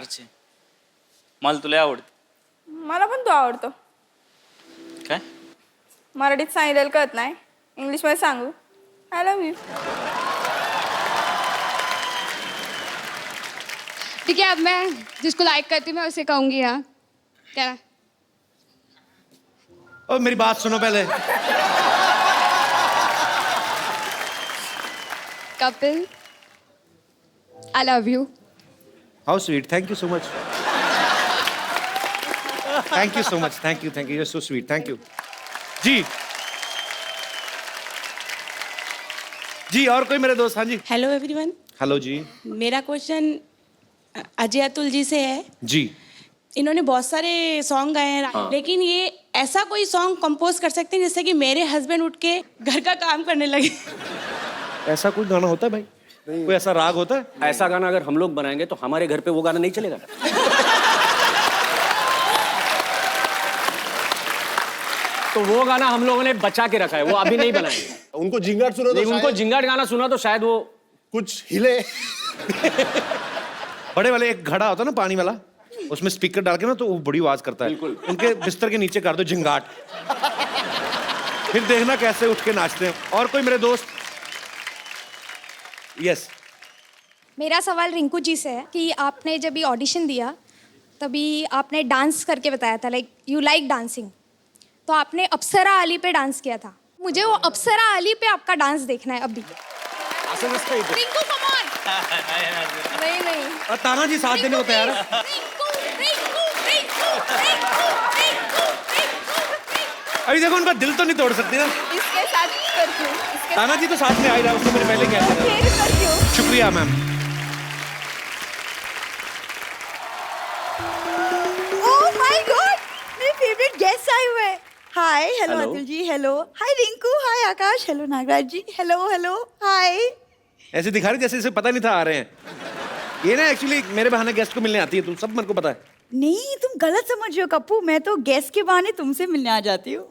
आरचे मला तुला आवडते. मला पण तो आवडतो. काय मराठीत सांगितलेलं कळत नाही, इंग्लिशमध्ये सांगू? I love you. ठीक है, अब मैं जिसको लाइक करती हूँ मैं उसे कहूँगी. हाँ क्या ओ मेरी बात सुनो पहले. Kapil, I love you. How sweet. Thank you so much. Thank you so much. Thank you. You are so sweet. Thank you जी. जी और कोई मेरे दोस्त. हाँ जी. Hello everyone. हेलो जी. मेरा क्वेश्चन अजय अतुल जी से है. जी. इन्होंने बहुत सारे सॉन्ग गाए हैं. हाँ. लेकिन ये ऐसा कोई सॉन्ग कंपोज कर सकते हैं जिससे कि मेरे हस्बैंड उठ के घर का काम करने लगे. ऐसा कोई गाना होता है भाई? कोई ऐसा राग होता है? ऐसा गाना अगर हम लोग बनाएंगे तो हमारे घर पे वो गाना नहीं चलेगा. तो वो गाना हम लोगों ने बचा के रखा है, वो अभी नहीं बनाएंगे. उनको जिंगाट सुना तो उनको जिंगाट गाना सुना तो शायद वो कुछ हिले. बड़े वाले एक घड़ा होता है ना पानी वाला, उसमें स्पीकर डाल के ना तो वो बड़ी आवाज करता है. उनके बिस्तर के नीचे कर दो झिंगाट, फिर देखना कैसे उठ के नाचते हैं. और कोई मेरे दोस्त? यस. मेरा सवाल रिंकू जी से है कि आपने जब ये ऑडिशन दिया तभी आपने डांस करके बताया था, लाइक यू लाइक डांसिंग. तो आपने अप्सरा अली पे डांस किया था. मुझे वो अप्सरा अली पे आपका डांस देखना है अभी. Rinku come on. नहीं और ताना जी साथ देने को तैयार है. अभी देखो उनका दिल तो नहीं तोड़ सकती ना. इसके साथ करती हूँ. इसके ताना जी तो साथ में आ ही रहा, उससे मैंने पहले कह दिया. फिर करती हूँ. शुक्रिया मैम. ओह माय गॉड, मेरे फेवरेट गेस्ट आए हुए हैं. Hi, hello Hello. Atul ji. Hello. Hi Rinku. Hi Akash. Hello Nagraj ji. Hello hello. Hi. ऐसे दिखा रही जैसे इसे पता नहीं था आ रहे हैं. ये ना एक्चुअली मेरे बहाने गेस्ट को मिलने आती है, तुम सब मेरे को पता है. नहीं, तुम गलत समझ रहे हो कप्पू. मैं तो गेस्ट के बहाने तुमसे मिलने आ जाती हूँ.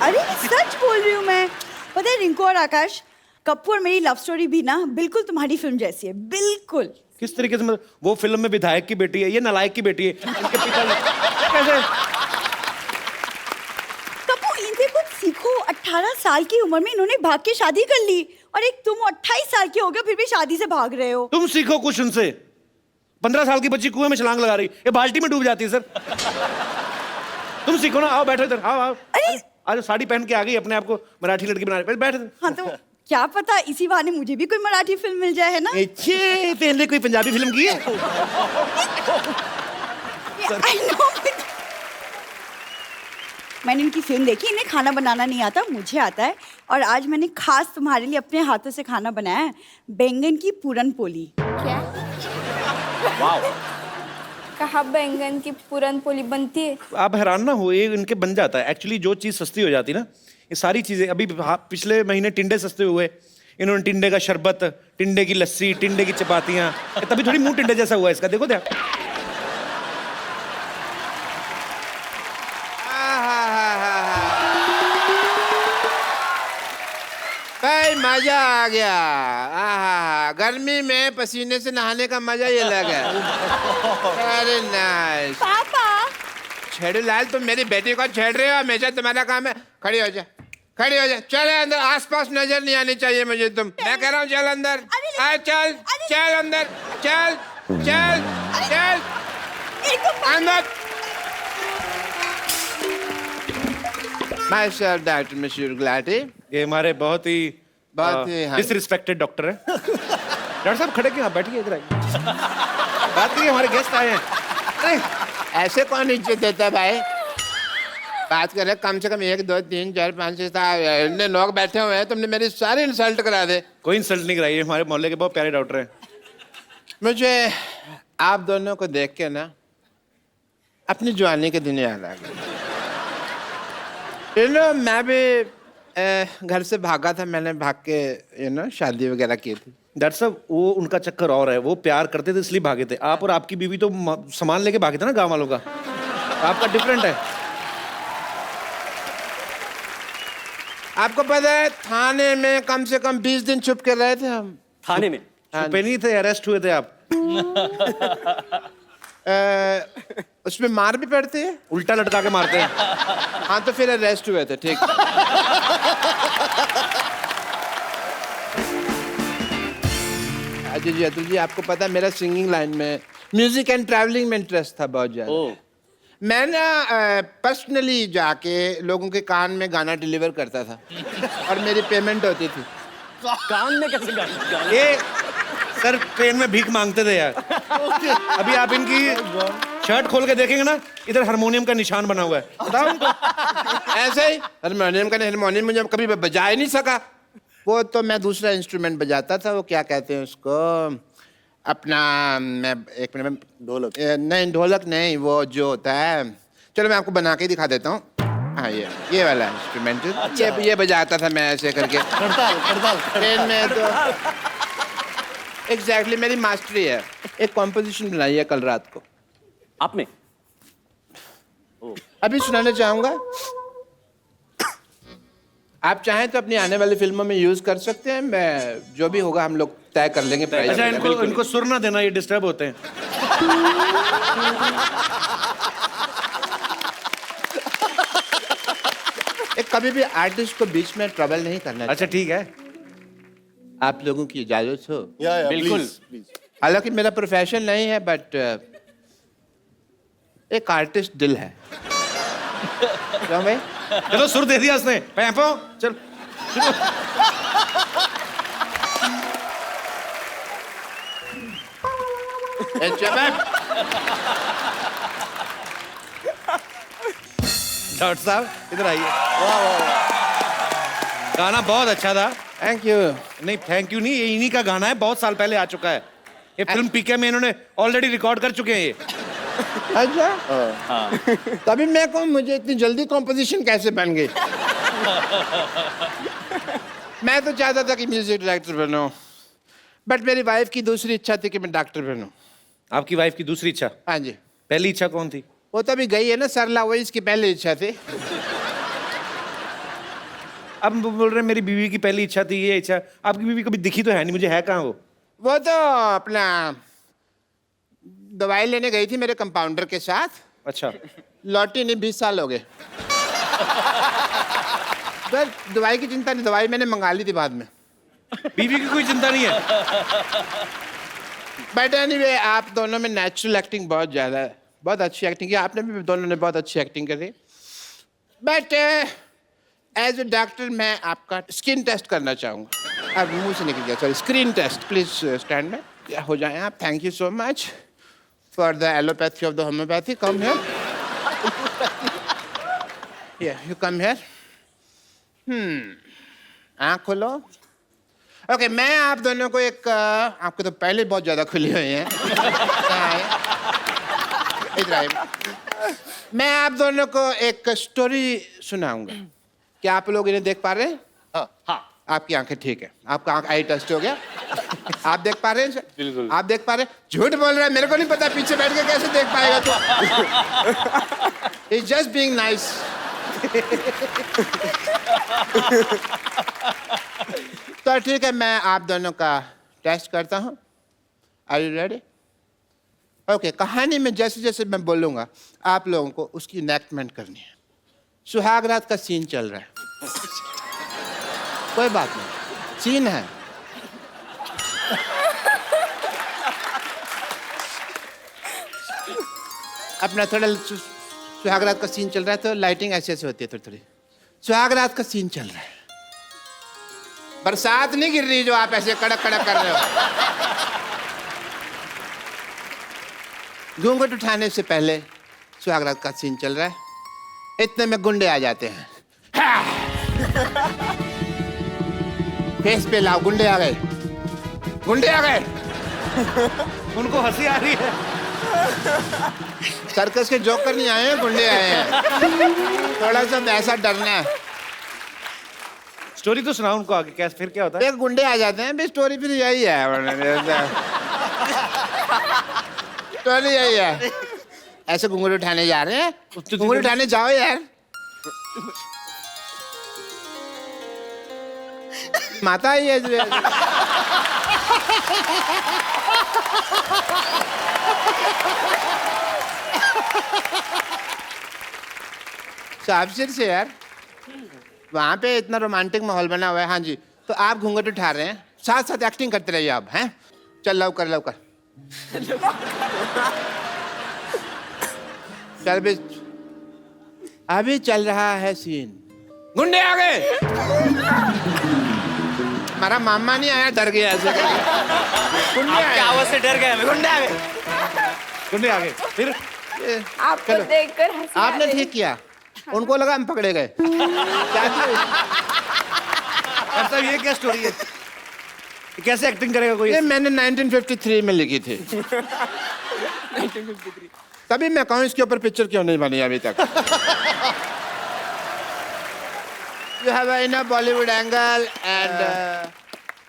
अरे सच बोल रही हूँ मैं. पता है रिंकू और आकाश, कप्पू और मेरी लव स्टोरी भी ना बिल्कुल तुम्हारी फिल्म जैसी है. बिल्कुल. किस तरीके से? मतलब वो फिल्म में विधायक की बेटी है, ये नालायक की बेटी है. इनके पिता कैसे? कप्पू इनसे कुछ सीखो. 18 साल की उम्र में इन्होंने भाग के शादी कर ली, और एक तुम 28 साल के हो गए फिर भी शादी से भाग रहे हो. तुम सीखो कुछ उनसे. 15 साल की बच्ची कुएं में छलांग लगा रही, ये बाल्टी में डूब जाती है सर. तुम सीखो ना. आओ बैठो इधर. आओ. अरे आज साड़ी पहन के आ गई, अपने आप को मराठी लड़की बना रही. बैठ. हाँ तो क्या पता इसी बहाने मुझे भी कोई मराठी फिल्म मिल जाए, है ना. पहले कोई पंजाबी फिल्म की है? I know. मैंने इनकी फिल्म देखी. इन्हें खाना बनाना नहीं आता, मुझे आता है. और आज मैंने खास तुम्हारे लिए अपने हाथों से खाना बनाया है. बैंगन की पूरन पोली. क्या? कहा बैंगन की पूरन पोली बनती है? आप हैरान ना हो, ये इनके बन जाता है. एक्चुअली जो चीज़ सस्ती हो जाती है ना, ये सारी चीज़ें. अभी पिछले महीने टिंडे सस्ते हुए, इन्होंने टिंडे का शरबत, टिंडे की लस्सी, टिंडे की चपातियाँ. तभी थोड़ी मुंह टिंडे जैसा हुआ इसका. देखो ध्यान. भाई मजा आ गया. आहा, गर्मी में पसीने से नहाने का मजा ही अलग है. अरे नाइस. पापा. छेड़ू लाल, तुम मेरी बेटी को छेड़ रहे हो. हमेशा तुम्हारा काम है. खड़ी हो जा, खड़ी हो जा. चले अंदर. आसपास नजर नहीं आनी चाहिए मुझे तुम. मैं कह रहा हूँ चल अंदर. आ चल चल अंदर. चल चल चल अंदर. My doctor mister Gulati. ये हमारे बहुत ही हाँ. डिसरिस्पेक्टेड डॉक्टर है. डॉक्टर साहब खड़े क्यों? बैठिए इधर आइए. बात करिए, हमारे गेस्ट आए हैं. अरे ऐसे कौन इज्जत देता है भाई? बात कर रहे. कम से कम 1 2 3 4 5 6 7 इतने लोग बैठे हुए हैं. तुमने मेरी सारी इंसल्ट करा दे. कोई इंसल्ट नहीं कराइए, हमारे मोहल्ले के बहुत प्यारे डॉक्टर हैं. मुझे आप दोनों को देख के ना अपनी जवानी के दिन याद आ गए. मैं भी घर से भागा था. मैंने भाग के शादी वगैरह की थी. डॉक्टर साहब वो उनका चक्कर और है, वो प्यार करते थे इसलिए भागे थे. आप और आपकी बीवी तो सामान लेके भागे थे ना गांव वालों का. आपका डिफरेंट है. आपको पता है थाने में कम से कम 20 दिन छुप के रहे थे हम. थाने में छुपे नहीं थे, अरेस्ट हुए थे आप। उसमें मार भी पड़ती है? उल्टा लटका के मारते हैं। हाँ तो फिर अरेस्ट हुए थे, ठीक। अजय जी, अतुल जी, आपको पता है मेरा सिंगिंग लाइन में, म्यूजिक एंड ट्रैवलिंग में इंटरेस्ट था बहुत ज्यादा। मैं ना पर्सनली जाके लोगों के कान में गाना डिलीवर करता था और मेरी पेमेंट होती थी। कान में कैसे गाना? ये सर ट्रेन में भीख मांगते थे यार। अभी आप इनकी शर्ट खोल के देखेंगे ना, इधर हारमोनियम का निशान बना हुआ है, बताओ उनको। ऐसे ही हारमोनियम मुझे कभी बजा ही नहीं सका। वो तो मैं दूसरा इंस्ट्रूमेंट बजाता था, वो क्या कहते हैं उसको, अपना, मैं एक मिनट, ढोलक नहीं, ढोलक नहीं, वो जो होता है, चलो मैं आपको बना के दिखा देता हूँ। हाँ, ये वाला इंस्ट्रूमेंट, ये बजाता था मैं ऐसे करके ट्रेन में। तो एग्जैक्टली मेरी मास्टरी है। एक कॉम्पोजिशन बनाई है कल रात को आप में। अभी सुनाना चाहूंगा। आप चाहें तो अपनी आने वाली फिल्मों में यूज कर सकते हैं। मैं जो भी होगा हम लोग तय कर लेंगे प्राइस। अच्छा, इनको सुर ना देना, ये डिस्टर्ब होते हैं। एक कभी भी आर्टिस्ट को बीच में ट्रबल नहीं करना। अच्छा ठीक है, आप लोगों की इजाजत हो? बिल्कुल। हालांकि मेरा प्रोफेशन नहीं है, बट एक आर्टिस्ट दिल है। क्यों भाई? चलो सुर दे दिया उसने, पैंपो चल। डॉक्टर साहब इधर आइए। गाना बहुत अच्छा था। Thank you. नहीं थैंक यू नहीं, ये इन्हीं का गाना है, बहुत साल पहले आ चुका है। ये फिल्म पीके में इन्होंने ऑलरेडी रिकॉर्ड कर चुके हैं ये। अच्छा, तभी मैं कहूँ मुझे इतनी जल्दी कॉम्पोजिशन कैसे बन गई। मैं तो चाहता था कि म्यूजिक डायरेक्टर बनूं, बट मेरी वाइफ की दूसरी इच्छा थी कि मैं डॉक्टर बनूं। आपकी वाइफ की दूसरी इच्छा? हाँ जी। पहली इच्छा कौन थी? वो तो अभी गई है ना सरला, वही इसकी पहली इच्छा थी। अब बोल रहे हैं मेरी बीवी की पहली इच्छा थी ये इच्छा। आपकी बीवी कभी दिखी तो है नहीं मुझे, है कहाँ वो? वो तो अपना दवाई लेने गई थी मेरे कंपाउंडर के साथ। अच्छा। लौटी नहीं, 20 साल हो गए। बस दवाई की चिंता नहीं, दवाई मैंने मंगा ली थी बाद में। बीवी की कोई चिंता नहीं है। बट एनीवे, आप दोनों में नेचुरल एक्टिंग बहुत ज्यादा है, बहुत अच्छी एक्टिंग की आपने भी, दोनों ने बहुत अच्छी एक्टिंग करी। बट एज ए डॉक्टर मैं आपका स्किन टेस्ट करना चाहूँगा। अब मुंह से निकल गया, sorry, screen test. Please stand में हो जाए आप। Thank you so much for the allopathy of the homeopathy. Come here, you come here. आँख खोलो। ओके, मैं आप दोनों को एक, आपको तो पहले बहुत ज्यादा खुली हुई है। इधर आइए। मैं आप दोनों को एक स्टोरी सुनाऊंगा। क्या आप लोग इन्हें देख पा रहे हैं? हाँ। आपकी आंखें ठीक है, आपका आंख आई टेस्ट हो गया। आप देख पा रहे हैं? बिल्कुल। आप देख पा रहे हैं? झूठ बोल रहा है, मेरे को नहीं पता, पीछे बैठ के कैसे देख पाएगा तू। It's just being nice. तो ठीक है, मैं आप दोनों का टेस्ट करता हूँ। Are you ready? ओके, कहानी में जैसे जैसे मैं बोलूँगा आप लोगों को उसकी इनैक्टमेंट करनी है। सुहाग रात का सीन चल रहा है। कोई बात नहीं, सीन है। अपना थोड़ा सुहाग रात का सीन चल रहा है तो लाइटिंग ऐसे ऐसे होती है थोड़ी थोड़ी। सुहाग रात का सीन चल रहा है, बरसात नहीं गिर रही जो आप ऐसे कड़क कड़क कर रहे हो। घूंघट उठाने से पहले सुहाग रात का सीन चल रहा है, इतने में गुंडे आ जाते हैं। फेस पे लाओ, गुंडे आ गए, गुंडे आ गए। उनको हंसी आ रही है। सर्कस के जोकर नहीं आए हैं, गुंडे आए हैं। थोड़ा सा ऐसा डरना है। स्टोरी तो सुनाओ उनको आगे, कैसे फिर क्या होता है? एक गुंडे आ जाते हैं, भी स्टोरी फिर यही है। स्टोरी यही है। ऐसे घुंघट उठाने जा रहे हैं, घुंघट उठाने जाओ यार। माता ही है। साहब से यार, वहाँ पे इतना रोमांटिक माहौल बना हुआ है। हाँ जी, तो आप घूंघट उठा रहे हैं, साथ साथ एक्टिंग करते रहिए आप, हैं? चल लवकर लवकर। चल भी, अभी चल रहा है सीन। गुंडे आ गए। हमारा मामा नहीं आया, डर गया ऐसे करके। गुंडे आपकी आवाज से डर गया मैं। गुंडे आ गए। गुंडे आ गए। फिर आपको चलो। देखकर हंसी आ आपने रही। ठीक किया, उनको लगा हम पकड़े गए। क्या किया? ऐसा ये क्या स्टोरी है? कैसे एक्टिंग करेगा कोई? ये मैंने 1953 में लिखी थी। तभी मैं कहूँ इसके ऊपर पिक्चर क्यों नहीं बनी अभी तक। You have enough Bollywood angle and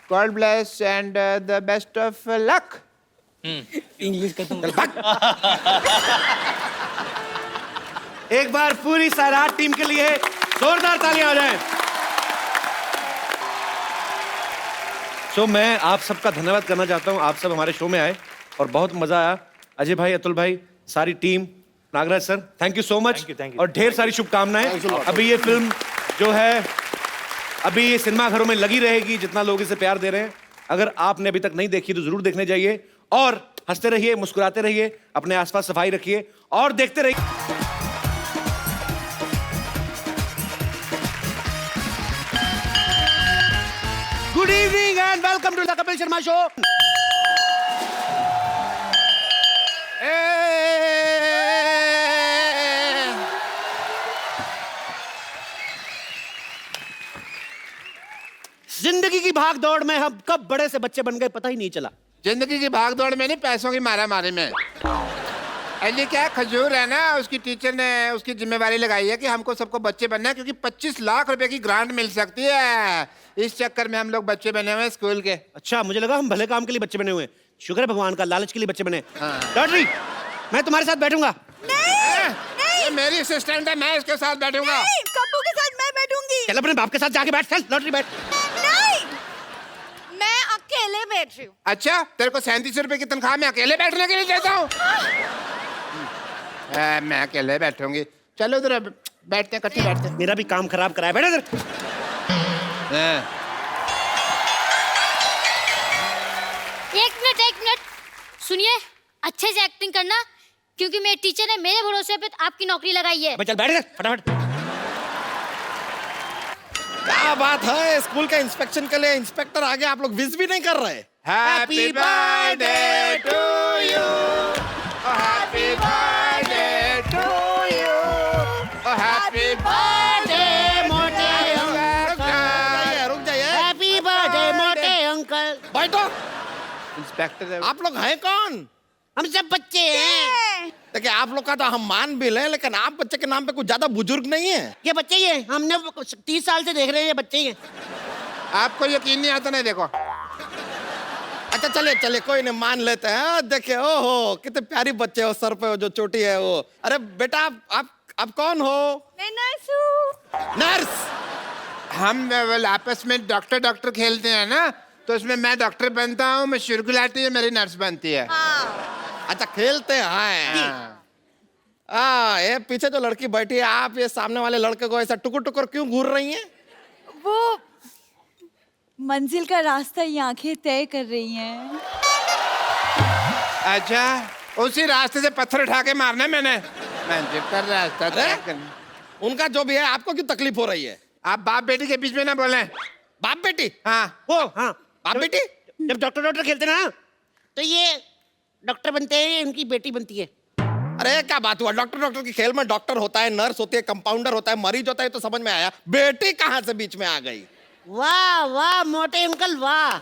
God bless and the best of luck. English का तुम एक बार पूरी सारात टीम के लिए जोरदार तालियां हो जाएं। सो मैं आप सबका धन्यवाद करना चाहता हूं, आप सब हमारे शो में आए और बहुत मजा आया। अजय भाई, अतुल भाई, सारी team, Nagraj sir, thank you so much और ढेर सारी शुभकामनाएं। अभी ये फिल्म जो है अभी ये सिनेमा घरों में लगी रहेगी, जितना लोग इसे प्यार दे रहे हैं। अगर आपने अभी तक नहीं देखी तो जरूर देखने जाइए और हंसते रहिए, मुस्कुराते रहिए, अपने आसपास सफाई रखिए और देखते रहिए। Good evening and welcome to the Kapil Sharma show. जिंदगी की भाग दौड़ में हम कब बड़े से बच्चे बन गए पता ही नहीं चला। जिंदगी की भाग दौड़ में नहीं, पैसों की मारा मारी में। अली क्या खजूर है ना, उसकी टीचर ने उसकी जिम्मेवारी लगाई है कि हमको सबको बच्चे बनना है, क्योंकि 25 लाख रुपए की ग्रांट मिल सकती है। इस चक्कर में हम लोग बच्चे बने हुए हैं स्कूल के। अच्छा, मुझे लगा हम भले काम के लिए बच्चे बने हुए हैं। शुक्र है भगवान का, लालच के लिए बच्चे बने। लॉटरी, मैं तुम्हारे साथ बैठूंगा। ये मेरी असिस्टेंट है, मैं इसके साथ बैठूंगा। कप्पू के साथ मैं बैठूंगी। चल अपने बाप के साथ जाके बैठ, चल लॉटरी बैठ। नहीं, मैं अकेले बैठ रही हूँ। अच्छा, तेरे को 37 रुपए की तनख्वाह मैं अकेले बैठने के लिए देता हूँ? मैं अकेले बैठूंगी। चलो उधर बैठते हैं, इकट्ठे बैठते हैं। मेरा भी काम खराब कराया, बैठ इधर। एक मिनट सुनिए, अच्छे से एक्टिंग करना, क्योंकि मेरे टीचर ने मेरे भरोसे पे आपकी नौकरी लगाई है। चल बैठ इधर फटाफट। क्या बात है, स्कूल के इंस्पेक्शन के लिए इंस्पेक्टर आगे, आप लोग विश भी नहीं कर रहे। Happy birthday to you, happy birthday to you, happy birthday मोटे अंकल। रुक जाइए। हैप्पी बर्थडे मोटे अंकल। बैठो। इंस्पेक्टर आप लोग हैं कौन? हम सब बच्चे हैं। देखिए, आप लोग का तो हम मान भी लें, लेकिन आप बच्चे के नाम पे कुछ ज्यादा बुजुर्ग नहीं है। ये बच्चे ही हैं, हमने 30 साल से देख रहे हैं, ये बच्चे ही हैं। आपको यकीन नहीं आता? नहीं देखो। अच्छा चलिए चलिए, कोई नहीं, मान लेते हैं। देखिए, ओहो कितने प्यारी बच्चे हो, सर पे जो चोटी है वो। अरे बेटा, आप कौन हो? मैं नर्स हूँ। नर्स? हम आपस में डॉक्टर खेलते हैं ना, तो उसमें मैं डॉक्टर बनता हूँ, मैं शुरगुलाती है, मेरी नर्स बनती है। अच्छा, खेलते हैं। ये पीछे जो लड़की बैठी है, आप ये सामने वाले लड़के को ऐसा टुकुर टुकुर क्यों घूर रही हैं? वो मंजिल का रास्ता ये आंखें तय कर रही हैं। अच्छा, उसी रास्ते से पत्थर उठा के मारना मैंने मंजिल का रास्ता तय करना। उनका जो भी है, आपको क्यों तकलीफ हो रही है? आप बाप बेटी के बीच में ना बोले। बाप बेटी? हाँ वो हाँ, बाप बेटी? जब डॉक्टर खेलते ना तो ये डॉक्टर बनते हैं, इनकी बेटी बनती है। अरे क्या बात हुआ, डॉक्टर के खेल में डॉक्टर होता है, नर्स होती है, कंपाउंडर होता है, मरीज होता है, तो समझ में आया। बेटी कहाँ से बीच में आ गई? वाह वाह मोटे अंकल वाह।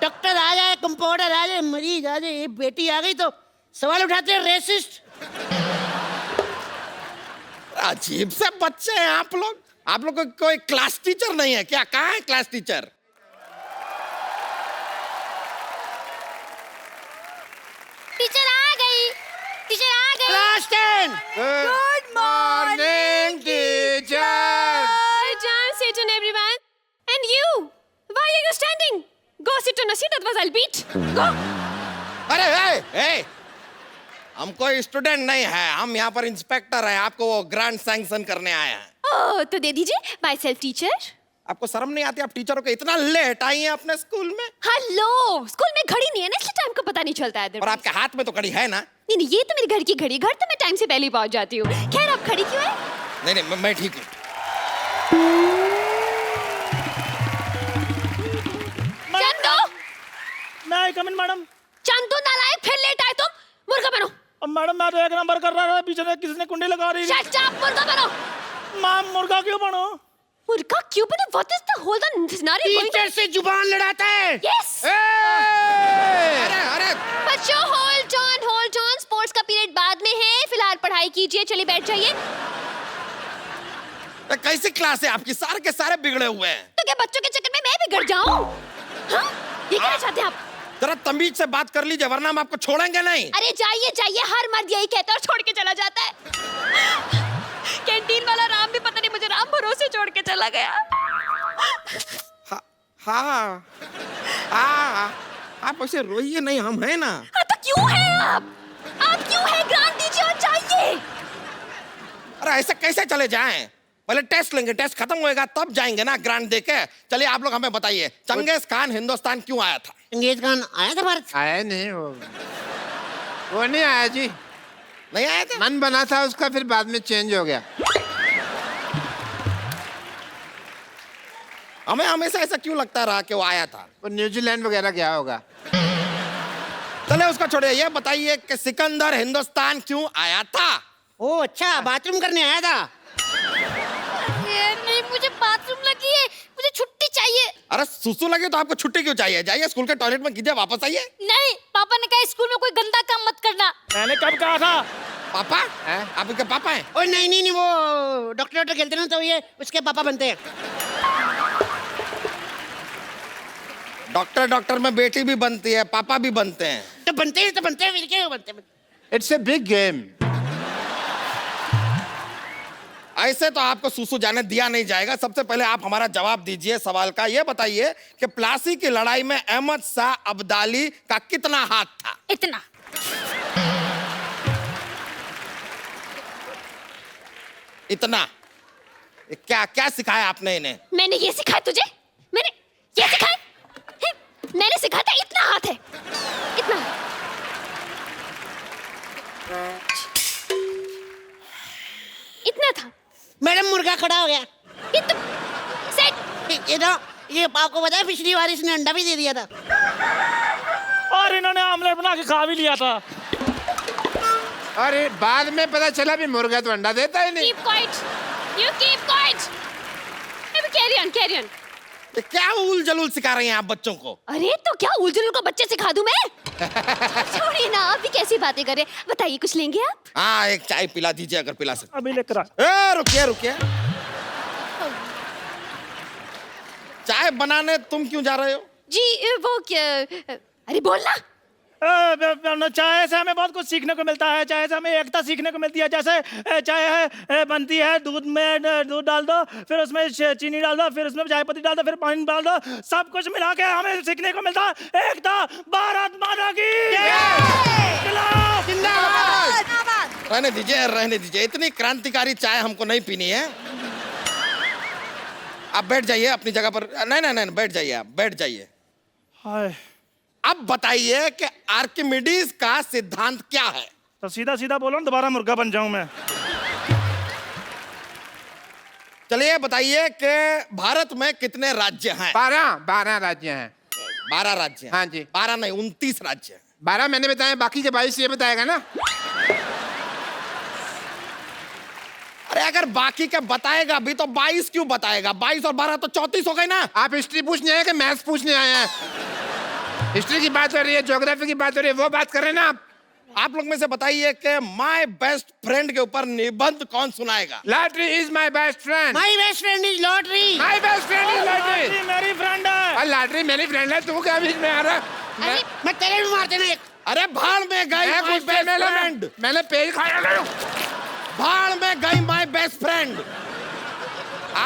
डॉक्टर आ जाए, कंपाउंडर आ जाए, मरीज आ जाए, ये बेटी आ गई तो सवाल उठाते हैं रेसिस्ट। अजीब से बच्चे हैं आप लोग। आप लोग को कोई क्लास टीचर नहीं है क्या? कहाँ है क्लास टीचर? टीचर आ गई, टीचर आ गई। Class 10। Good morning teacher. Sit down everyone. And you, why are you standing? Go sit on a seat that was I'll beat. Go. अरे ए, हम कोई स्टूडेंट नहीं है, हम यहाँ पर इंस्पेक्टर हैं, आपको वो ग्रांट सैंक्शन करने आए हैं। Oh, तो दे दीजिए, माई सेल्फ टीचर। आपको शर्म नहीं आती? आप टीचरों के इतना लेट आई हैं अपने स्कूल में? हेलो, स्कूल में घड़ी नहीं है ना, इसलिए टाइम का पता नहीं चलता है। और आपके हाथ में तो घड़ी है ना? नहीं नहीं, ये तो मेरे घर की घड़ी, घर तो मैं टाइम से पहले ही पहुंच जाती हूँ। खैर, आप खड़ी क्यों है? नहीं नहीं, मैं ठीक हूँ। चंदू, मैं कम इन मैडम। चंदू नालायक, फिर लेट आए तुम। मुर्गा बनो। अब मैडम मैं तो एक नंबर कर रहा था, पीछे से किसी ने कुंडी लगा रही। शट अप, मुर्गा बनो। मैम मुर्गा क्यों बनो? मुर्गा क्यों बनो? What is the whole scenario? Teacher से जुबान लड़ाता है। Yes. अरे अरे बच्चों, hold on. स्पोर्ट्स का पीरियड बाद में है, फिलहाल पढ़ाई कीजिए, चलिए बैठ जाइए। कैसी क्लास है आपकी? सारे के सारे बिगड़े हुए हैं। तो क्या बच्चों के चक्कर में मैं बिगड़ जाऊं? हाँ? ये कहना चाहते हैं आप? जरा तमीज से बात कर लीजिए, वरना हम आपको छोड़ेंगे नहीं। अरे जाइए, हर मर्द यही कहता है और छोड़ के चला जाता है। कैंटीन वाला राम भी पता नहीं मुझे राम भरोसे छोड़ के चला गया। हाँ, आप ऐसे रोइए नहीं, हम हैं ना। हाँ, तो क्यों है आप क्यों है? ग्रांट दीजिए और जाइए। अरे ऐसे कैसे चले जाएं? पहले टेस्ट लेंगे, टेस्ट खत्म होएगा तब जाएंगे ना ग्रांट देके। चलिए आप लोग हमें बताइए, चंगेज खान हिंदुस्तान क्यों आया था? चंगेज खान आया था भारत? आया नहीं वो नहीं आया जी। नहीं आया था? मन बना था उसका, फिर बाद में चेंज हो गया। हमें हमेशा ऐसा क्यों लगता रहा कि वो आया था? वो न्यूजीलैंड वगैरह गया होगा। चले उसको छोड़िए, ये बताइए कि सिकंदर हिंदुस्तान क्यों आया था? ओ अच्छा, बाथरूम करने आया था। नहीं, मुझे बाथरूम लगी है, मुझे छुट्टी चाहिए। अरे सुसु लगे तो आपको छुट्टी क्यों चाहिए? जाइए स्कूल के टॉयलेट में कीजिए, वापस आइए। नहीं, पापा ने कहा स्कूल में कोई गंदा काम मत करना। मैंने कब कहा था? पापा? आप इनके पापा हैं? ओ नहीं, वो डॉक्टर खेलते ना, तो ये उसके पापा बनते हैं। डॉक्टर में बेटी भी बनती है, पापा भी बनते हैं। तो बनते हैं फिर क्या बनते हैं? It's a big game. ऐसे तो आपको सुसु जाने दिया नहीं जाएगा। सबसे पहले आप हमारा जवाब दीजिए सवाल का। ये बताइए कि प्लासी की लड़ाई में अहमद शाह अब्दाली का कितना हाथ था? इतना। इतना? क्या सिखाया आपने इन्हें? मैंने ये सिखाया तुझे? मैंने ये सिखाया? मैंने सिखाया था इतना हाथ है, इतना। इतना था। मैडम मुर्गा खड़ा हो गया। ये तो सेट। ये आपको पता है पिछली बार इसने अंडा भी दे दिया था। और इन्होंने आमलेट बना के खा भी लिया था। अरे बाद में पता चला भी मुर्गा तो अंडा देता ही नहीं। Keep quiet. You keep quiet. Carry on. क्या उल जलूल सिखा रही हैं आप बच्चों को? अरे तो क्या उल जलूल को बच्चे सिखा दूं मैं? छोड़िए ना, आप भी कैसी बातें कर रहे हैं। बताइए, कुछ लेंगे आप? हाँ, एक चाय पिला दीजिए अगर पिला सकते। अभी लेकर आ। रुकिए। चाय बनाने तुम क्यों जा रहे हो? जी वो क्या? अरे बोलना। चाय से हमें बहुत कुछ सीखने को मिलता है। चाय से हमें एकता सीखने को मिलती है। जैसे चाय है बनती है, दूध में दूध डाल दो, फिर उसमें चीनी डाल दो, फिर उसमें चाय पत्ती डाल दो, फिर पानी डाल दो, सब कुछ मिला के हमें सीखने को मिलता है। एकता, भारत माता की जिंदाबाद। रहने दीजिए, इतनी क्रांतिकारी चाय हमको नहीं पीनी है। आप बैठ जाइए अपनी जगह पर। नहीं, बैठ जाइए, आप बैठ जाइए। अब बताइए कि आर्किमिडीज का सिद्धांत क्या है? तो सीधा बोलो, दोबारा मुर्गा बन जाऊं मैं। चलिए बताइए कि भारत में कितने राज्य हैं? 12 राज्य हैं। 12 राज्य हैं? हाँ जी। 12 नहीं, 29 राज्य हैं। 12 मैंने बताया, बाकी के 22 ये बताएगा ना। अरे अगर बाकी के बताएगा भी तो 22 क्यों बताएगा? 22 और 12 तो 34 हो गए ना। आप हिस्ट्री पूछने आए कि मैथ्स पूछने आए हैं? हिस्ट्री की बात हो रही है, ज्योग्राफी की बात हो रही है, वो बात कर रहे हैं ना आप लोग में से बताइए कि माय बेस्ट फ्रेंड के ऊपर निबंध कौन सुनाएगा? Lottery is my best friend. My best friend is lottery. My best friend is lottery. मेरी फ्रेंड है। और लॉटरी मेरी फ्रेंड है, तू क्या बीच में आ रहा? मैं तेरे भी मारते ना। अरे भाड़ में गई माय बेस्ट फ्रेंड। मैंने पेज खाया। भाड़ में गई माय बेस्ट फ्रेंड।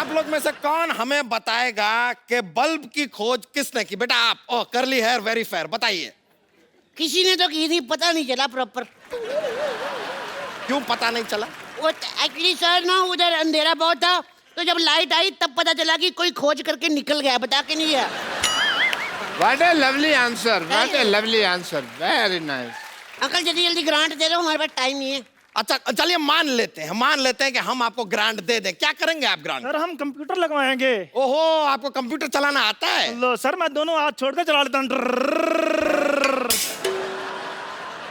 आप लोग में से कौन हमें बताएगा कि बल्ब की खोज किसने की? बेटा आप। ओ करली हेयर वेरी फेयर, बताइए। किसी ने तो की थी, पता नहीं चला प्रॉपर। क्यों पता नहीं चला? वो एक्चुअली सर ना उधर अंधेरा बहुत था, तो जब लाइट आई तब पता चला कि कोई खोज करके निकल गया, बता के नहीं गया। What a lovely answer. What a lovely answer. Very nice. Uncle जल्दी जल्दी ग्रांट दे दो, हमारे पास टाइम नहीं है। अच्छा चलिए मान लेते हैं कि हम आपको ग्रांट दे दें। क्या करेंगे आप ग्रांट? सर हम कंप्यूटर लगवाएंगे। ओहो, आपको कंप्यूटर चलाना आता है? लो सर, मैं दोनों हाथ छोड़ के चला लेता हूँ।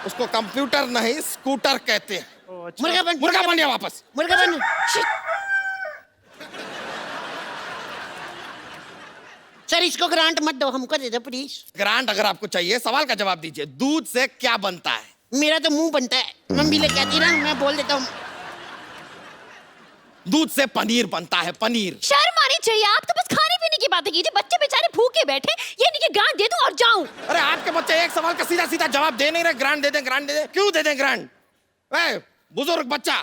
उसको कंप्यूटर नहीं स्कूटर कहते हैं। मुर्गा बन गया वापस। मुर्गा बन। सर इसको ग्रांट मत दो, हमको दे दो प्लीज। ग्रांट अगर आपको चाहिए, सवाल का जवाब दीजिए। दूध से क्या बनता है? मेरा तो मुंह बनता है, मम्मी ले कहती ना, मैं बोल देता हूँ। दूध से पनीर बनता है, पनीर। शर्म आनी चाहिए, आप तो बस खाने पीने की बातें कीजिए। बच्चे बेचारे भूखे बैठे, ये नहीं कि ग्रांट दे दूं और जाऊं। अरे आपके बच्चे एक सवाल का सीधा सीधा जवाब दे नहीं रहे। ग्रांट दे दें, ग्रांट दे दें। क्यों दे दें ग्रांट? बुजुर्ग बच्चा,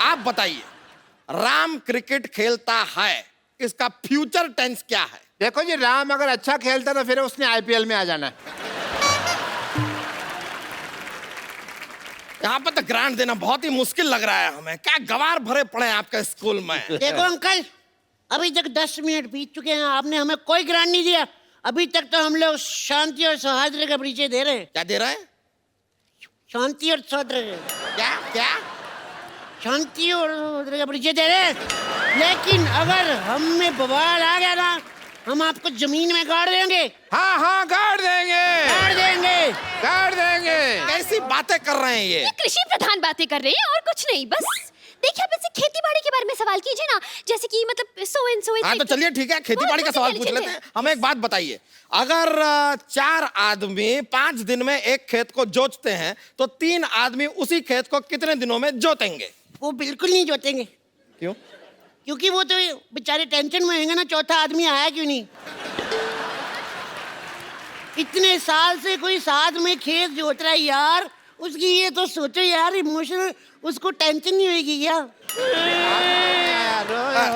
आप बताइए, राम क्रिकेट खेलता है, इसका फ्यूचर टेंस क्या है? देखो जी, राम अगर अच्छा खेलता तो फिर उसने आईपीएल में आ जाना है। यहाँ पर तो ग्रांट देना बहुत ही मुश्किल लग रहा है हमें। क्या गवार भरे पड़े हैं आपके स्कूल में। देखो अंकल, अभी तक 10 मिनट बीत चुके हैं, आपने हमें कोई ग्रांट नहीं दिया। अभी तक तो हम लोग शांति और सौहार्द का परिचय दे रहे हैं। क्या दे रहे हैं? शांति और सौहार्द। क्या क्या? शांति और सौहार्द का परिचय दे रहे हैं, लेकिन अगर हम में बवाल आ गया ना, हम आपको जमीन में गाड़ देंगे। हाँ हाँ, गाड़ देंगे, गाड़ देंगे, गाड़ देंगे। कैसी बातें कर रहे हैं ये? कृषि प्रधान बातें कर रहे हैं और कुछ नहीं। बस देखिए, आप इससे खेती बाड़ी के बारे में सवाल कीजिए ना, जैसे कि मतलब सो एंड सो। हाँ तो चलिए ठीक है, खेती बाड़ी का सवाल पूछ लेते हैं। हमें एक बात बताइए, अगर 4 आदमी 5 दिन में एक खेत को जोतते हैं तो 3 आदमी उसी खेत को कितने दिनों में जोतेंगे? वो बिल्कुल नहीं जोतेंगे। क्यों? क्योंकि वो तो बेचारे टेंशन में होंगे ना, चौथा आदमी आया क्यों नहीं। इतने साल से कोई साथ में खेत जोत रहा है यार, उसकी ये तो सोचो यार, इमोशनल उसको टेंशन नहीं होगी क्या?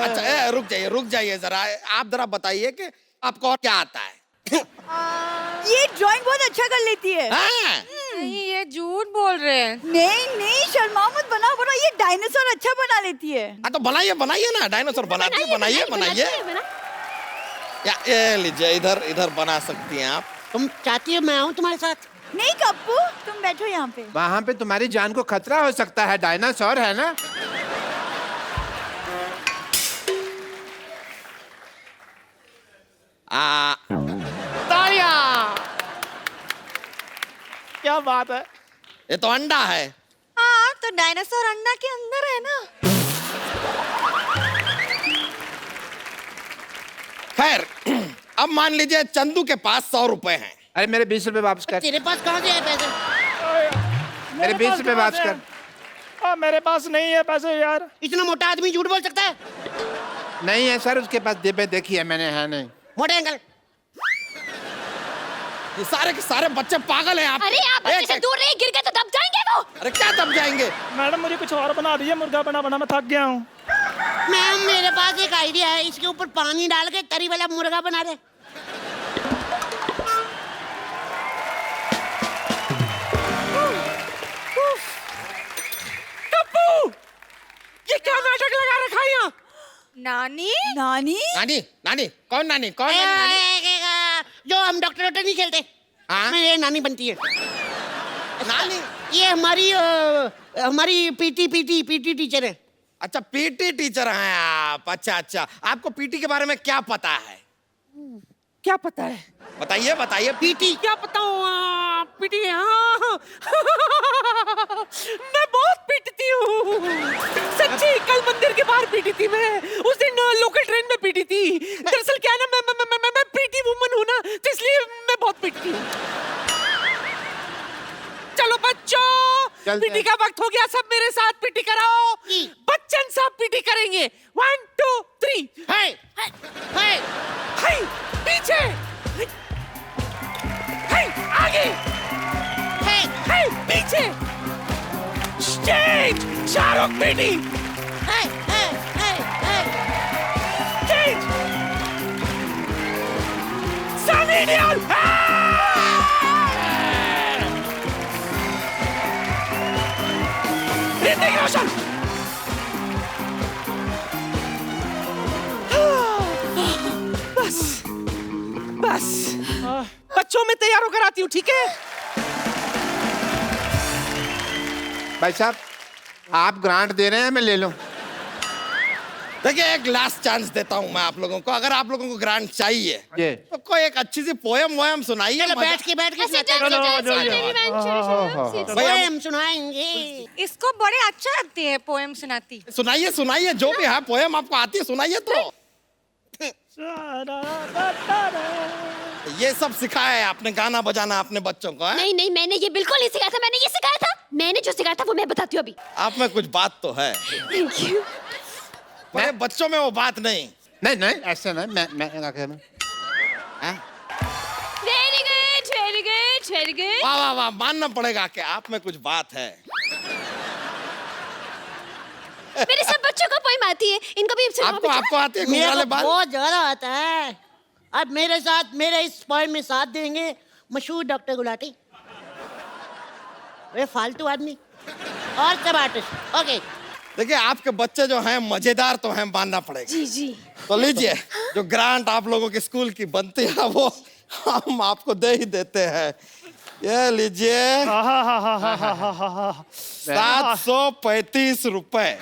अच्छा रुक जाइए जरा। आप जरा बताइए कि आपको और क्या आता है? ये ड्राइंग बहुत अच्छा कर लेती है। नहीं, ये झूठ बोल रहे हैं। नहीं शर्माओ मत, बनाओ। ये डायनासोर अच्छा बना लेती है। हाँ तो बनाइए ना, डायनासोर बनाती है। बनाइए। या ये लीजिए, इधर बना सकती हैं आप। तुम चाहती हो मैं आऊँ तुम्हारे साथ? नहीं कप्पू, तुम बैठो यहाँ पे। वहां पे तुम्हारी जान को खतरा हो सकता है, डायनासोर है ना। क्या बात है। ये तो अंडा है। हाँ, तो डायनासोर अंडा के अंदर है ना। खैर, अब मान लीजिए चंदू के पास 100 रुपए हैं। अरे मेरे 20 रुपए वापस कर। तेरे पास कहाँ से है पैसे? मेरे 20 रुपए वापस कर। मेरे पास नहीं है पैसे यार। इतना मोटा आदमी झूठ बोल सकता है? नहीं है सर, उसके पास देखिए मैंने, है नहीं। मोटे अंकल, ये सारे के सारे बच्चे पागल हैं। आप अरे आप बच्चे से दूर रहिए, गिर गए तो दब जाएंगे वो। अरे क्या दब जाएंगे? मैडम मुझे कुछ और बना दीजिए, मुर्गा बना मैं थक गया हूँ। मैम मेरे पास एक आइडिया है, इसके ऊपर पानी डाल के तरी वाला मुर्गा बना दे। ये क्या नाटक लगा रखा है यहाँ? नानी नानी कौन नानी? जो हम डॉक्टर नहीं खेलते, हाँ? ये नानी बनती है। नानी? ये हमारी पीटी टीचर है। अच्छा पीटी टीचर हैं आप। अच्छा आपको पीटी के बारे में क्या पता है? क्या पता है? बताइए। पीटी क्या पता हूँ? पीटी हाँ। मैं बहुत पीटती हूँ सच्ची। कल मंदिर के बाहर पीटी थी मैं, उस दिन लोकल ट्रेन में पीटी थी। दरअसल क्या है ना, मैं पीटी वुमन हूँ ना, तो इसलिए मैं बहुत पीटती हूँ। चलो बच्चों, पीटी का वक्त हो गया, सब मेरे साथ पीटी कराओ। बच्चन साहब पीटी करेंगे। 1 2 3। हाय पीछे, आगे, पीछे, स्टेज, शाहरुख पीटी। ऋतिक रोशन। बस बस बच्चों में तैयार होकर आती हूँ, ठीक है? भाई साहब आप ग्रांट दे रहे हैं, मैं ले लूं? देखिए एक लास्ट चांस देता हूं मैं आप लोगों को, अगर आप लोगों को ग्रांट चाहिए तो कोई एक अच्छी सी पोयम वोयम सुनाइए। बैठ के पोएम सुनाएंगे। इसको बड़े अच्छा लगती है पोएम सुनाती। सुनाइए सुनाइए, जो भी है पोयम आपको आती है सुनाइए। तो ये सब सिखाया है आपने, गाना बजाना अपने बच्चों को? नहीं नहीं, मैंने ये बिल्कुल नहीं सिखाया था। मैंने ये सिखाया था, मैंने जो सिखाया था वो मैं बताती हूँ अभी। आप में कुछ बात तो है। Thank you. पर बच्चों में वो बात नहीं। नहीं ऐसे नहीं, मैं क्या कह रहा हूँ? Very good very good very good. वाह वाह वाह, मानना पड़ेगा कि आप में कुछ बात है। मेरे सब बच्चों को पोएम आती है, इनको भी आपको आती है? मेरे को बहुत ज्यादा आता है। अब मेरे साथ, मेरे इस पोएम में साथ देंगे मशहूर डॉक्टर गुलाटी, वे फालतू आदमी और सब आर्टिस्ट। ओके देखिए आपके बच्चे जो हैं मजेदार तो हैं, मानना पड़ेगा। जी जी। तो लीजिए, जो ग्रांट आप लोगों के स्कूल की बनती है वो हम आपको दे ही देते हैं। ये लीजिए 735 रुपए।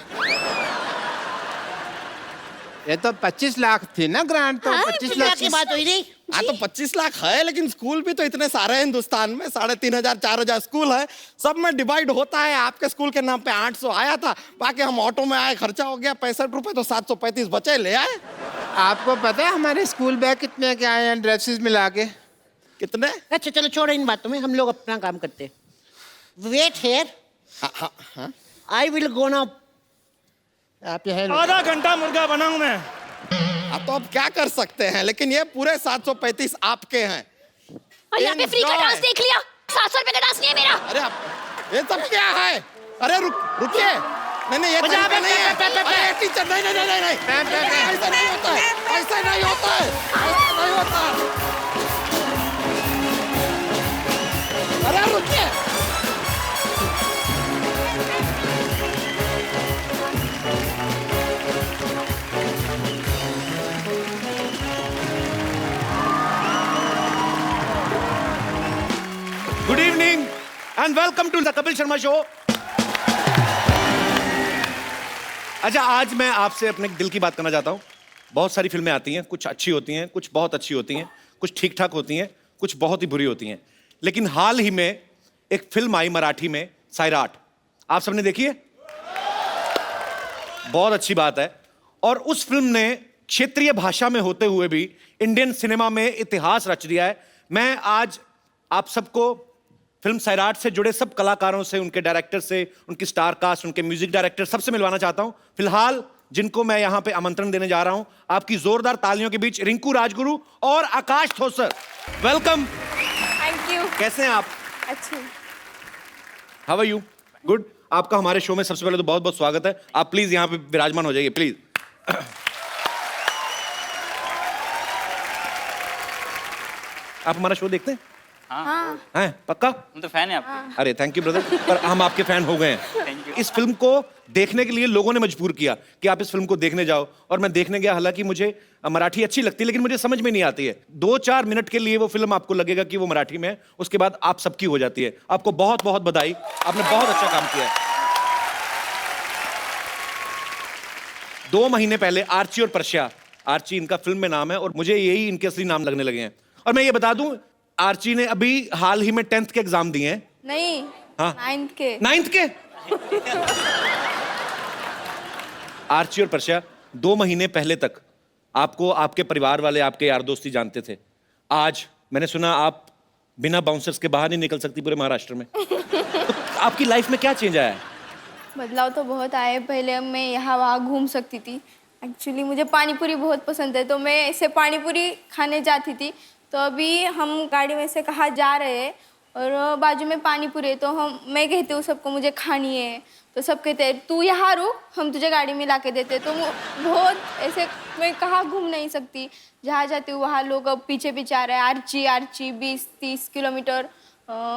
ये तो 25 लाख थी ना ग्रांट, तो 25 लाख की बात हुई नहीं। हाँ तो 25 लाख है, लेकिन स्कूल भी तो इतने सारे हैं हिंदुस्तान में, 3500 4000 स्कूल है, सब में डिवाइड होता है। आपके स्कूल के नाम पे 800 आया था, बाकी हम ऑटो में आए, खर्चा हो गया 65 रुपए, तो 735 बचे, ले आए। आपको पता है हमारे स्कूल बैग कितने के आए हैं ड्रेसेस मिला के? कितने? अच्छा चलो छोड़ो इन बातों में, हम लोग अपना काम करते हैं। Wait here, I will go now. आप ये आधा घंटा मुर्गा बनाऊं मैं। अब तो अब क्या कर सकते हैं, लेकिन ये पूरे 735 आपके हैं। और यहाँ पे फ्री का डांस देख लिया, 700 रुपए का डांस नहीं है मेरा। अरे ये सब क्या है? अरे रुकिए, नहीं ये तरीका नहीं है। अरे टीचर नहीं नहीं नहीं नहीं ऐसा नहीं होता है, ऐसा नहीं होता है, ऐसा नहीं होता। अरे रुकिए, good evening and welcome to the Kapil Sharma show. अच्छा, आज मैं आपसे अपने दिल की बात करना चाहता हूं। बहुत सारी फिल्में आती हैं, कुछ अच्छी होती हैं, कुछ बहुत अच्छी होती हैं, कुछ ठीक ठाक होती हैं, कुछ बहुत ही बुरी होती हैं। लेकिन हाल ही में एक फिल्म आई मराठी में, सैराट। आप सबने देखी है? बहुत अच्छी बात है। और उस फिल्म ने क्षेत्रीय भाषा में होते हुए भी इंडियन सिनेमा में इतिहास रच दिया है। मैं आज आप सबको फिल्म सैराट से जुड़े सब कलाकारों से, उनके डायरेक्टर से, उनकी स्टार कास्ट, उनके म्यूजिक डायरेक्टर, सबसे मिलवाना चाहता हूं। फिलहाल जिनको मैं यहां पे आमंत्रण देने जा रहा हूं, आपकी जोरदार तालियों के बीच रिंकू राजगुरु और Akash Thosar. Welcome. Thank you. कैसे हैं आप? अच्छी। How are you? गुड। आपका हमारे शो में सबसे पहले तो बहुत बहुत स्वागत है। आप प्लीज यहां पे विराजमान हो जाइए, प्लीज। आप हमारा शो देखते हैं? हाँ। हैं? पक्का? हम तो फैन है आपके। अरे थैंक यू ब्रदर, पर हम आपके फैन हो गए हैं। इस फिल्म को देखने के लिए लोगों ने मजबूर किया कि आप इस फिल्म को देखने जाओ, और मैं देखने गया। हालांकि मुझे मराठी अच्छी लगती है, लेकिन मुझे समझ में नहीं आती है। 2-4 मिनट के लिए वो फिल्म आपको लगेगा कि वो मराठी में है, उसके बाद आप सबकी हो जाती है। आपको बहुत बहुत बधाई, आपने बहुत अच्छा काम किया है। 2 महीने पहले आर्ची और पर्शिया, आर्ची इनका फिल्म में नाम है और मुझे यही इनके असली नाम लगने लगे हैं। और मैं ये बता दूं, आर्ची ने अभी हाल ही में 10th के एग्जाम दिए हैं। नहीं, हाँ 9th के। 9th के? आर्ची और पर्शिया 2 महीने पहले तक आपको आपके परिवार वाले, आपके यार दोस्ती जानते थे। आज मैंने सुना आप बिना बाउंसर्स के बाहर नहीं निकल सकती पूरे महाराष्ट्र में। तो आपकी लाइफ में क्या चेंज आया है? बदलाव तो बहुत आए। पहले मैं यहाँ वहाँ घूम सकती थी। एक्चुअली मुझे पानीपुरी बहुत पसंद है, तो मैं ऐसे पानीपुरी खाने जाती थी। तो अभी हम गाड़ी में से कहाँ जा रहे हैं और बाजू में पानीपुरी है, तो मैं कहती हूँ सबको मुझे खानी है, तो सब कहते हैं तू यहाँ रुक, हम तुझे गाड़ी में ला के देते। तो बहुत ऐसे, मैं कहाँ घूम नहीं सकती। जहाँ जाती हूँ वहाँ लोग अब पीछे पीछे आ रहे हैं, आर्ची 20-30 किलोमीटर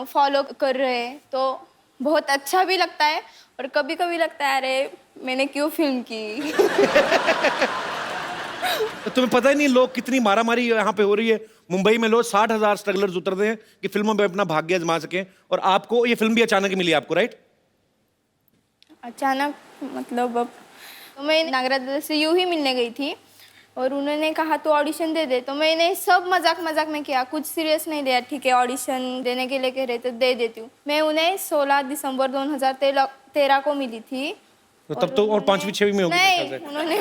फॉलो कर रहे हैं। तो बहुत अच्छा भी लगता है और कभी कभी लगता है अरे मैंने क्यों फिल्म की। तो तुम्हें पता ही नहीं लोग कितनी मारामारी यहाँ पे हो रही है। मुंबई में लोग 60,000 स्ट्रगलर्स उतरते हैं कि फिल्मों में अपना भाग्य आजमा सकें, और आपको ये फिल्म भी अचानक मिली आपको, राइट? अचानक मतलब अब तो मैं नागराज दादा से यूं ही मिलने गई थी और उन्होंने कहा तो ऑडिशन दे दे, तो मैंने सब मजाक मजाक में किया, कुछ सीरियस नहीं लिया। ठीक है ऑडिशन देने के लिए कह रहे तो दे देती हूँ। मैं उन्हें 16 दिसंबर 2013 को मिली थी। तो तब तो और 5वीं 6वीं में होगी। नहीं उन्होंने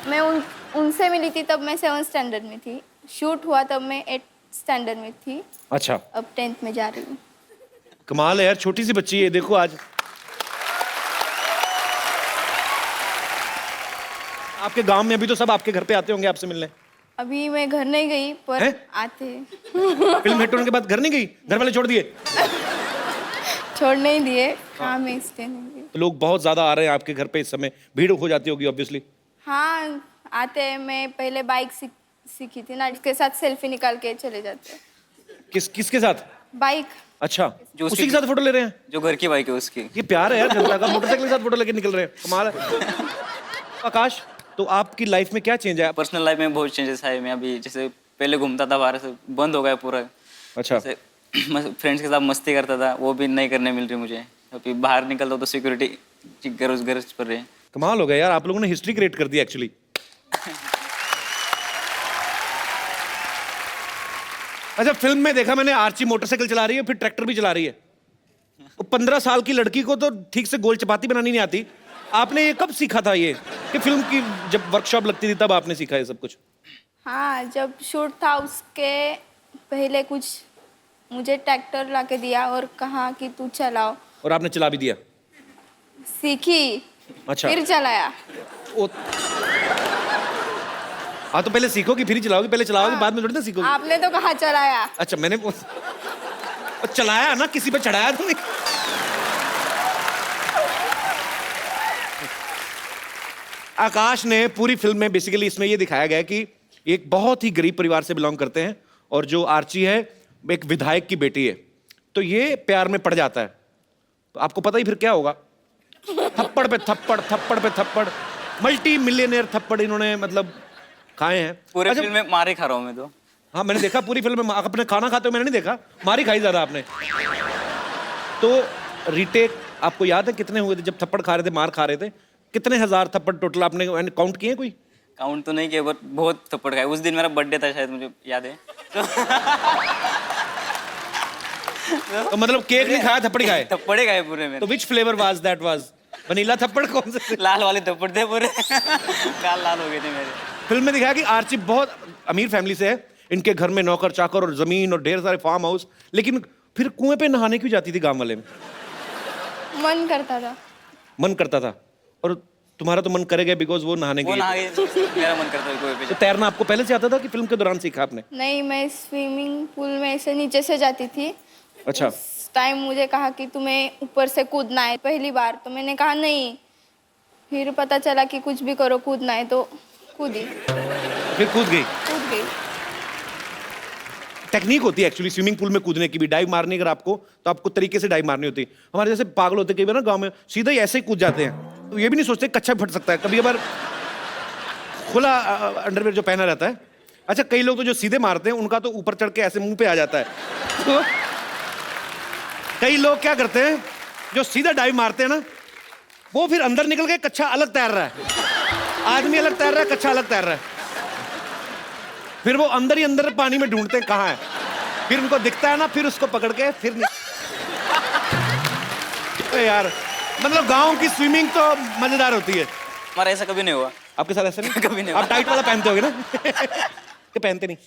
मैं उनसे मिली थी तब मैं 7th स्टैंडर्ड में थी। शूट हुआ तब मैं 8th स्टैंडर्ड में थी। अच्छा, अब 10th में जा रही हूँ। कमाल है यार, छोटी सी बच्ची है, देखो आज आपके गांव में अभी तो सब आपके घर पे आते होंगे आपसे मिलने। अभी मैं घर नहीं गई पर हैं? आते। फिल्म हिट होने के बाद घर नहीं गई? घर वाले छोड़ दिए? छोड़ नहीं दिए, हाँ मैं इसलिए नहीं गई। तो लोग बहुत ज्यादा आ रहे हैं आपके घर पे इस समय, भीड़ हो जाती होगी ऑब्वियसली। हाँ आते हैं। मैं पहले बाइक सीखी थी ना, इसके साथ सेल्फी निकाल के चले जाते हैं। किसके साथ? बाइक। अच्छा, उसी के साथ फोटो ले रहे हैं? जो घर की बाइक है उसकी। ये प्यार है यार जनता का, मोटरसाइकिल के साथ फोटो लेके निकल रहे हैं, कमाल है। आकाश, तो आपकी लाइफ में क्या चेंज है? पर्सनल लाइफ में बहुत चेंजेस आए। मैं अभी जैसे पहले घूमता था बाहर से, बंद हो गया पूरा। अच्छा। फ्रेंड्स के साथ मस्ती करता था, वो भी नहीं करने मिल रही मुझे। अभी बाहर निकलता हूँ तो सिक्योरिटी गरज पर रही है। कमाल हो गया यार, आप लोगों ने हिस्ट्री क्रिएट कर दी एक्चुअली। अच्छा, फिल्म में देखा मैंने आर्ची मोटरसाइकिल चला रही है, फिर ट्रैक्टर भी चला रही है। 15 साल की लड़की को तो ठीक से गोल चपाती बनानी नहीं आती। आपने ये कब सीखा था ये, कि फिल्म की जब वर्कशॉप लगती थी तब आपने सीखा ये सब कुछ? हाँ जब शूट था उसके पहले कुछ मुझे ट्रैक्टर लाके दिया और कहा कि तू चलाओ, और आपने चला भी दिया? सीखी। अच्छा। फिर चलाया। हाँ तो पहले सीखोगी फिर ही चलाओगी, पहले चलाओगी बाद में थोड़ी ना सीखोगी। आपने तो कहा चलाया। अच्छा, मैंने चलाया ना, किसी पे चढ़ाया तो नहीं। आकाश ने पूरी फिल्म में बेसिकली इसमें ये दिखाया गया कि एक बहुत ही गरीब परिवार से बिलोंग करते हैं, और जो आर्ची है एक विधायक की बेटी है, तो ये प्यार में पड़ जाता है। तो आपको पता ही फिर क्या होगा, थप्पड़ पे थप्पड़, थप्पड़ पे थप्पड़, मल्टी मिलियनेयर थप्पड़ इन्होंने मतलब खाए हैं। पूरे फिल्म में मारे खा रहा हूँ मैं तो। हाँ मैंने देखा पूरी फिल्म में, अपने खाना खाते हुए मैंने नहीं देखा, मारी खाई ज्यादा आपने। तो रीटेक आपको याद है कितने हुए थे जब थप्पड़ खा रहे थे, मार खा रहे थे? कितने हजार थप्पड़ टोटल आपने काउंट किए? कोई काउंट तो नहीं किया, बट बहुत थप्पड़ खाए। उस दिन मेरा बर्थडे था शायद, मुझे याद है। तो मतलब केक नहीं खाया, थप्पड़ खाए? थप्पड़े खाए पूरे में। तो which flavour was that? Was vanilla थप्पड़? कौन से? लाल वाले थप्पड़ थे पूरे। गाल लाल हो गए थे मेरे। फिल्म में दिखाया कि आर्ची बहुत अमीर फैमिली से है, इनके घर में नौकर चाकर और जमीन और ढेर सारे फार्म हाउस, लेकिन फिर कुएं पे नहाने क्यों जाती थी गांव वाले में? मन करता था। मन करता था, और तुम्हारा तो मन करेगा बिकॉज वो नहाने वो गई। मेरा मन करता है कुएं पे। तो तैरना आपको पहले से आता था कि फिल्म के दौरान सीखा आपने? नहीं मैं स्विमिंग पूल में ऐसे नीचे से जाती थी। अच्छा। उस टाइम मुझे कहा कि तुम्हें ऊपर से कूदना है पहली बार, तो मैंने कहा नहीं। फिर पता चला कि कुछ भी करो कूदना है, तो कूदी। फिर कूद गई? कूद गई। टेक्निक होती है एक्चुअली स्विमिंग पूल में कूदने की भी। डाइव मारनी अगर आपको, तो आपको तरीके से डाइव मारनी होती है। हमारे जैसे पागल होते कई बार ना गांव में, सीधा ही ऐसे ही कूद जाते हैं, तो ये भी नहीं सोचते कच्चा फट सकता है। कभी कभार खुला अंडरवेयर जो पहना रहता है। अच्छा, कई लोग तो जो सीधे मारते हैं उनका तो ऊपर चढ़ के ऐसे मुंह पे आ जाता है। तो कई लोग क्या करते हैं, जो सीधा डाइव मारते हैं ना, वो फिर अंदर निकल के कच्चा अलग तैर रहा है, आदमी अलग तैर रहा है, कच्चा अलग तैर रहा है। फिर वो अंदर ही अंदर पानी में ढूंढते हैं कहाँ है, फिर उनको दिखता है ना, फिर उसको पकड़ के फिर यार मतलब गांव की स्विमिंग तो मजेदार होती है। हमारा ऐसा कभी नहीं हुआ। आपके साथ ऐसा नहीं? कभी नहीं। आप टाइट वाला पहनते होगे ना? कि पहनते नहीं?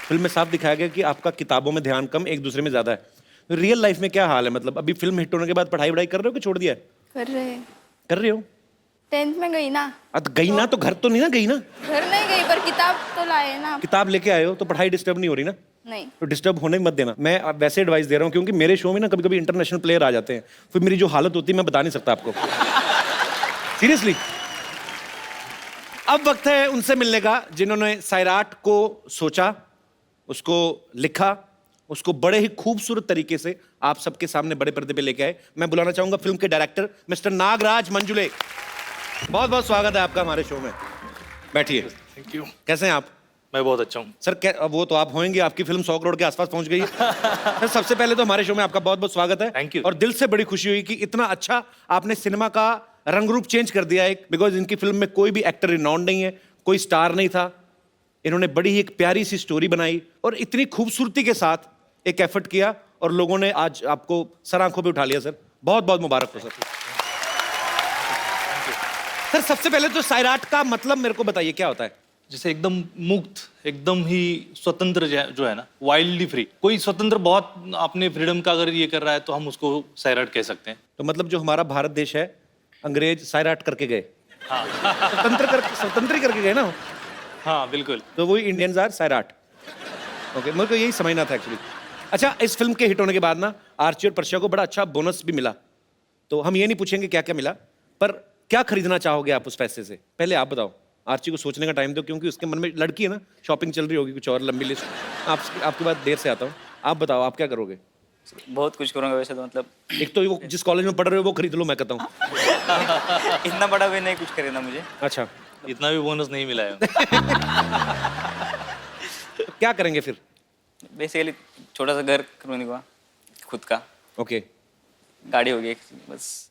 फिल्म में साफ दिखाया गया कि आपका किताबों में ध्यान कम, एक दूसरे में ज्यादा है। रियल लाइफ में क्या हाल है? मतलब अभी फिल्म हिट होने के बाद पढ़ाई वढ़ाई कर रहे हो कि छोड़ दिया है? कर रहे हो? 10th में गई ना। गई ना तो घर तो नहीं ना गई ना? घर नहीं गई पर किताब तो लाए ना। किताब लेके आए हो तो पढ़ाई डिस्टर्ब नहीं हो रही ना? नहीं। तो डिस्टर्ब होने मत देना। मैं वैसे एडवाइस दे रहा हूँ क्योंकि मेरे शो में ना कभी कभी इंटरनेशनल प्लेयर आ जाते हैं, फिर मेरी जो हालत होती है मैं बता नहीं सकता आपको। सीरियसली। अब वक्त है उनसे मिलने का जिन्होंने सैराट को सोचा, उसको लिखा, उसको बड़े ही खूबसूरत तरीके से आप सबके सामने बड़े पर्दे पे लेके आए। मैं बुलाना चाहूंगा फिल्म के डायरेक्टर मिस्टर नागराज मंजुले। बहुत बहुत स्वागत है आपका हमारे शो में। बैठिए। Thank you. कैसे हैं आप? मैं बहुत अच्छा हूँ सर। वो तो आप होंगे, आपकी फिल्म 100 करोड़ के आसपास पहुंच गई है। सर सबसे पहले तो हमारे शो में आपका बहुत बहुत स्वागत है। Thank you. और दिल से बड़ी खुशी हुई कि इतना अच्छा आपने सिनेमा का रंग रूप चेंज कर दिया है, बिकॉज इनकी फिल्म में कोई भी एक्टर रिनाउंड नहीं है, कोई स्टार नहीं था। इन्होंने बड़ी ही एक प्यारी सी स्टोरी बनाई और इतनी खूबसूरती के साथ एक एफर्ट किया और लोगों ने आज आपको सर आंखों पे उठा लिया। सर बहुत बहुत मुबारक हो सर। सर सबसे पहले तो सैराट का मतलब मेरे को बताइए, क्या होता है? जैसे एकदम मुक्त, एकदम ही स्वतंत्र जो है ना, वाइल्डली फ्री। कोई स्वतंत्र बहुत अपने फ्रीडम का अगर ये कर रहा है तो हम उसको सैराट कह सकते हैं। तो मतलब जो हमारा भारत देश है, अंग्रेज सैराट करके गए। हाँ। स्वतंत्र ही करके गए ना। हाँ बिल्कुल। तो वही इंडियंस आर सैराट। ओके, मेरे को यही समझना था एक्चुअली। अच्छा, इस फिल्म के हिट होने के बाद ना आर्ची और पर्शिया को बड़ा अच्छा बोनस भी मिला। तो हम ये नहीं पूछेंगे क्या क्या मिला, पर क्या खरीदना चाहोगे आप उस पैसे से? पहले आप बताओ। आर्ची को सोचने का टाइम दो, क्योंकि उसके मन में लड़की है ना, शॉपिंग चल रही होगी कुछ और लंबी लिस्ट। आपके बाद देर से आता हूँ। आप बताओ आप क्या करोगे? बहुत कुछ करूँगा वैसे तो, मतलब एक तो वो जिस कॉलेज में पढ़ रहे हो वो खरीद लो, मैं कहता हूँ। इतना बड़ा भी नहीं कुछ खरीदना मुझे। अच्छा, इतना भी बोनस नहीं मिला है। तो क्या करेंगे फिर? बेसिकली छोटा सा घर करूँगा खुद का। ओके। गाड़ी होगी एक बस।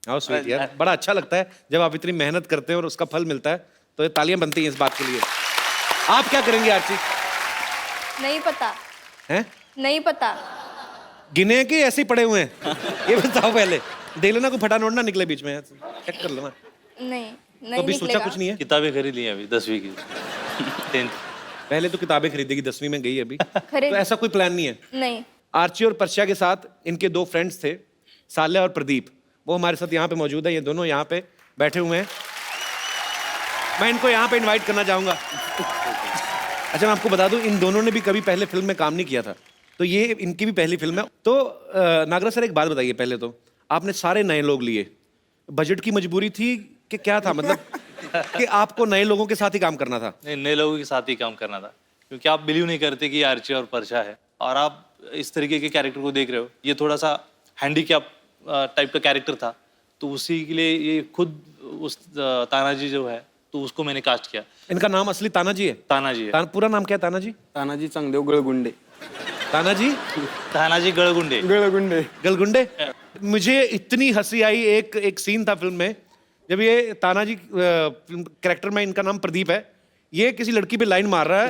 हाउ स्वीट यार, बड़ा अच्छा लगता है जब आप इतनी मेहनत करते हैं और उसका फल मिलता है, तो ये तालियां बनती हैं इस बात के लिए। आप क्या करेंगे आर्ची? नहीं पता। हैं? नहीं पता। गिने के ऐसे ही पड़े हुए हैं? ये बताओ पहले। देख लेना कोई फटा नोट ना निकले बीच में, चेक कर लेना। नहीं तो अभी सोचा कुछ नहीं है? किताबें खरीद ली हैं अभी 10वीं की 10th। पहले तो किताबें खरीदेगी, 10वीं में गई अभी। खरीद। तो ऐसा कोई प्लान नहीं है? नहीं। आर्ची और पर्शिया के साथ इनके 2 फ्रेंड्स थे, साल्या और प्रदीप। वो हमारे साथ यहाँ पे मौजूद है। ये दोनों यहाँ पे बैठे हुए हैं। मैं इनको यहाँ पे इनवाइट करना चाहूंगा। अच्छा, मैं आपको बता दूं, इन दोनों ने भी कभी पहले फिल्म में काम नहीं किया था, तो ये इनकी भी पहली फिल्म है। तो नागराज सर एक बात बताइए, पहले तो आपने सारे नए लोग लिए, बजट की मजबूरी थी कि क्या था? मतलब कि आपको नए लोगों के साथ ही काम करना था? नहीं, नए लोगों के साथ ही काम करना था, क्योंकि आप बिलीव नहीं करते कि आर्ची और पर्शिया है और आप इस तरीके के कैरेक्टर को देख रहे हो। ये थोड़ा सा हैंडीकैप टाइप का कैरेक्टर था, तो उसी के लिए ये खुद उस तानाजी जो है, तो उसको मैंने कास्ट किया। इनका नाम असली तानाजी है? तानाजी है। पूरा नाम क्या है तानाजी? तानाजी चांगदेव गळगुंडे। तानाजी गळगुंडे। गलगुंडे। मुझे इतनी हंसी आई, एक सीन था फिल्म में, जब ये तानाजी कैरेक्टर में, इनका नाम प्रदीप है, ये किसी लड़की पे लाइन मार रहा है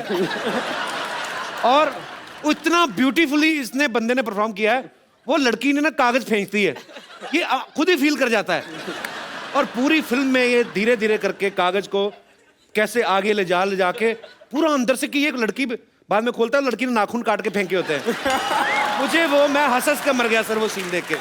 और इतना ब्यूटीफुली इसने बंदे ने परफॉर्म किया है, वो लड़की ने ना कागज फेंकती है, ये खुद ही फील कर जाता है। और पूरी फिल्म में ये धीरे धीरे करके कागज को कैसे आगे ले जाके पूरा अंदर से, कि ये लड़की बाद में खोलता है, लड़की ने नाखून काट के फेंके होते हैं। मुझे वो, मैं हंस कर मर गया सर वो सीन देख के।